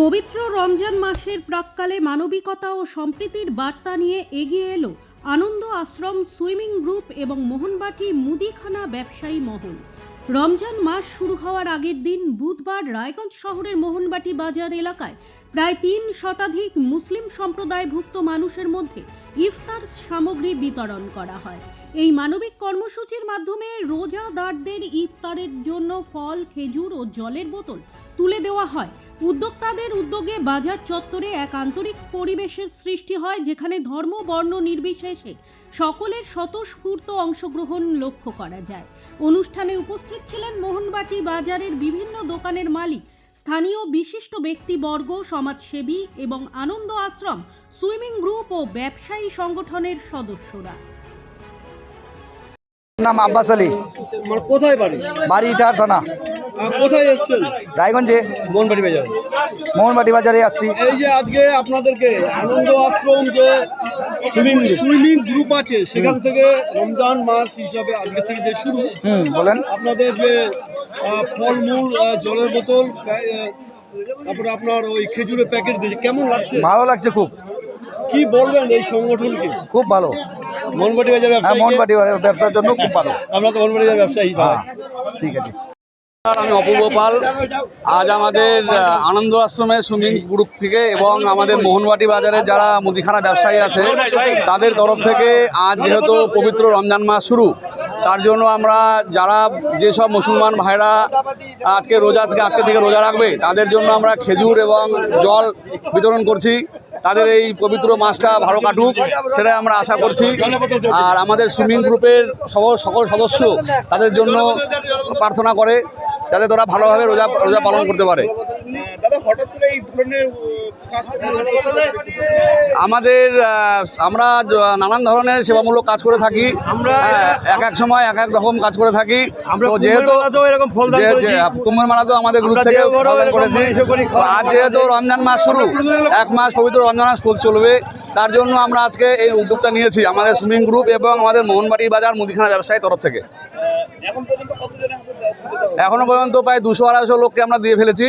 পবিত্র রমজান মাসের প্রাক্কালে মানবিকতা ও সম্প্রীতির বার্তা নিয়ে এগিয়ে এলো আনন্দ আশ্রম সুইমিং গ্রুপ এবং মোহনবাটি মুদিখানা ব্যবসায়ী মহল। রমজান মাস শুরু হওয়ার আগের দিন বুধবার রায়গঞ্জ শহরের মোহনবাটি বাজার এলাকায় প্রায় ৩ শতাধিক মুসলিম সম্প্রদায়ভুক্ত মানুষের মধ্যে ইফতার সামগ্রী বিতরণ করা হয়। এই মানবিক কর্মসূচির মাধ্যমে রোজাদারদের ইফতারের জন্য ফল, খেজুর ও জলের বোতল তুলে দেওয়া হয়। উদ্যোক্তাদের উদ্যোগে বাজার চত্বরে এক আন্তরিক পরিবেশের সৃষ্টি হয়, যেখানে ধর্ম বর্ণ নির্বিশেষে সকলের স্বতঃস্ফূর্ত অংশগ্রহণ লক্ষ্য করা যায়। অনুষ্ঠানে উপস্থিত ছিলেন মোহনবাটি বাজারের বিভিন্ন দোকানের মালিক, স্থানীয় বিশিষ্ট ব্যক্তিবর্গ, সমাজসেবী এবং আনন্দ আশ্রম সুইমিং গ্রুপ ও ব্যবসায়ী সংগঠনের সদস্যরা। নাম আব্বাস আলী। কোথায় বাড়ি? বাড়ি ইটার থানা। কোথায় এসছেন? রায়গঞ্জে মোহনবাটি বাজারে। মোহনবাটি বাজারে আসছি। এই যে আজকে আপনাদেরকে আনন্দ আশ্রম যে সুইমিং গ্রুপ আছে সেখান থেকে রমজান মাস হিসাবে আজকে থেকে যে শুরু, বলেন। আপনাদের যে ফলমূল, জলের বোতল, তারপরে আপনার ওই খেজুরের প্যাকেট দিয়েছে, কেমন লাগছে? ভালো লাগছে খুব। কি বলবেন এই সংগঠনকে? খুব ভালো। মোহনবাটি বাজার হ্যাঁ, মোহনবাটি ব্যবসার জন্য খুব ভালো। আমরা তো মোহনবাটি বাজার ব্যবসায়ী হিসাবে। ঠিক আছে। আমি অপূর্ব পাল। আজ আমাদের আনন্দ আশ্রমের সুইমিং গ্রুপ থেকে এবং আমাদের মোহনবাটি বাজারে যারা মুদিখানা ব্যবসায়ী আছে তাদের তরফ থেকে আজ যেহেতু পবিত্র রমজান মাস শুরু, তার জন্য আমরা যারা যেসব মুসলমান ভাইরা আজকে থেকে রোজা রাখবে তাদের জন্য আমরা খেজুর এবং জল বিতরণ করছি। তাদের এই পবিত্র মাসটা ভালো কাটুক সেটাই আমরা আশা করছি। আর আমাদের সুইমিং গ্রুপের সকল সদস্য তাদের জন্য প্রার্থনা করে যাতে তারা ভালোভাবে রোজা পালন করতে পারে। আমরা নানান ধরনের সেবামূলক কাজ করে থাকি, এক সময় এক রকম কাজ করে থাকি। তো যেহেতু কুম্ভের মেলা তো আমাদের গ্রুপ থেকে প্রদান করেছি। আজ যেহেতু রমজান মাস শুরু, এক মাস পবিত্র রমজান মাস চলবে, তার জন্য আমরা আজকে এই উদ্যোগটা নিয়েছি আমাদের সুইমিং গ্রুপ এবং আমাদের মোহনবাটি বাজার মুদিখানা ব্যবসায়ী তরফ থেকে। এখনো পর্যন্ত প্রায় 200-250 লোককে আমরা দিয়ে ফেলেছি।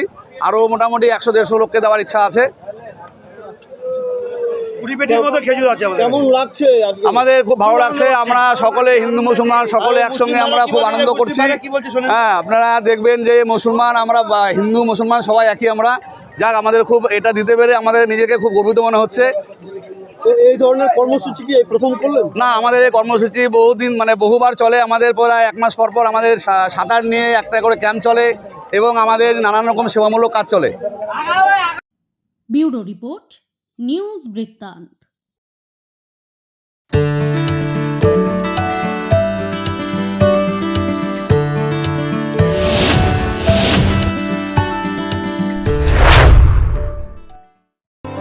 আরও মোটামুটি 100-150 লোককে দেওয়ার ইচ্ছা আছে। কেমন লাগছে? আমাদের খুব ভালো লাগছে। আমরা সকলে হিন্দু মুসলমান সকলে একসঙ্গে আমরা খুব আনন্দ করছি। হ্যাঁ, আপনারা দেখবেন যে মুসলমান আমরা হিন্দু মুসলমান সবাই একই। আমরা আমাদের খুব এটা দিতে পেরে আমাদের নিজেকে খুব গর্বিত মনে হচ্ছে। এই ধরনের কর্মসূচি কি প্রথম করলেন? না, আমাদের এই কর্মসূচি বহুবার চলে। আমাদের প্রায় 1 মাস পর আমাদের সাঁতার নিয়ে একটা করে ক্যাম্প চলে এবং আমাদের নানান রকম সেবামূলক কাজ চলে। ব্যুরো রিপোর্ট, নিউজ বৃত্তান্ত।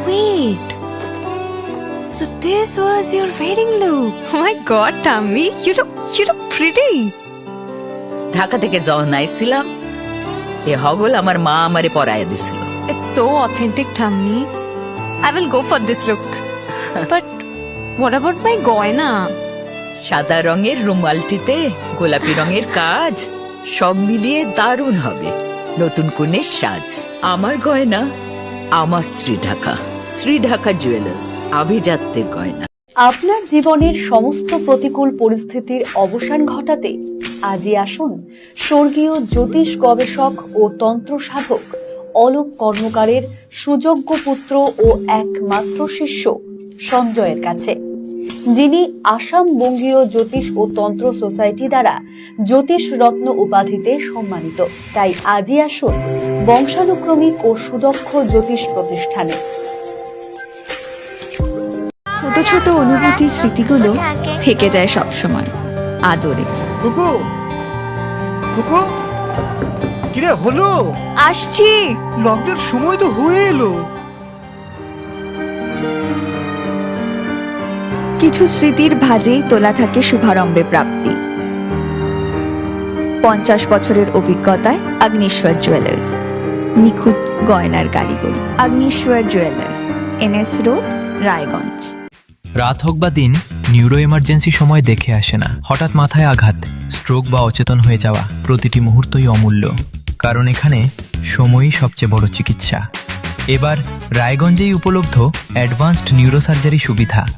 Wait. So this was your wedding look. Oh my god, Tammy, you look pretty. Dhaka থেকে যখন আইছিলাম এ হগল আমার মা আমারে পরাইয়া দিছিল। It's so authentic, Tammy. I will go for this look. But what about my goina? সাদা রঙের রুমালটিতে গোলাপি রঙের কাজ, সব মিলিয়ে দারুণ হবে নতুন কনের সাজ। আমার গয়না আমার শ্রীঢাকা জুয়েলার্স, আভিজাত্যের গয়না। আপনার জীবনের সমস্ত প্রতিকূল পরিস্থিতির অবসান ঘটাতে আজই আসুন স্বর্গীয় জ্যোতিষ গবেষক ও তন্ত্র সাধক অলোক কর্মকারের সুযোগ্য পুত্র ও একমাত্র শিষ্য সঞ্জয়ের কাছে, যিনি আসাম বঙ্গীয় জ্যোতিষ ও তন্ত্র সোসাইটি দ্বারা জ্যোতিষ রত্ন উপাধিতে সম্মানিত। তাই আজই আসুন বংশানুক্রমিক ও সুদক্ষ জ্যোতিষ প্রতিষ্ঠানে। ছোট ছোট অনুভূতি, স্মৃতিগুলো থেকে যায় সব সময় আদরে। কুকু কুকু, কিরে হলো? আসছি। লকডাউন সময় তো হয়ে এলো। কিছু স্মৃতির ভাজেই তোলা থাকে শুভারম্ভে প্রাপ্তি। 50 বছরের অভিজ্ঞতায় আগ্নেশ্বর জুয়েলার্স, নিখুঁত গয়নার কারিগরি। Agneshwar jewellers, NS road, Raiganj. রাত হোক বা দিন, নিউরো এমার্জেন্সি সময় দেখে আসে না। হঠাৎ মাথায় আঘাত, স্ট্রোক বা অচেতন হয়ে যাওয়া, প্রতিটি মুহূর্তই অমূল্য। কারণ এখানে সময়ই সবচেয়ে বড় চিকিৎসা। এবার রায়গঞ্জেই উপলব্ধ অ্যাডভান্সড নিউরোসার্জারি সুবিধা।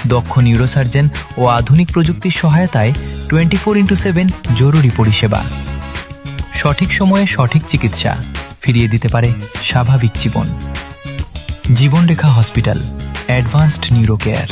দক্ষ নিউরোসার্জন ও আধুনিক প্রযুক্তির সহায়তায় 24x7 জরুরি পরিষেবা। সঠিক সময়ে সঠিক চিকিৎসা ফিরিয়ে দিতে পারে স্বাভাবিক জীবন। জীবনরেখা হসপিটাল, অ্যাডভান্সড নিউরো কেয়ার।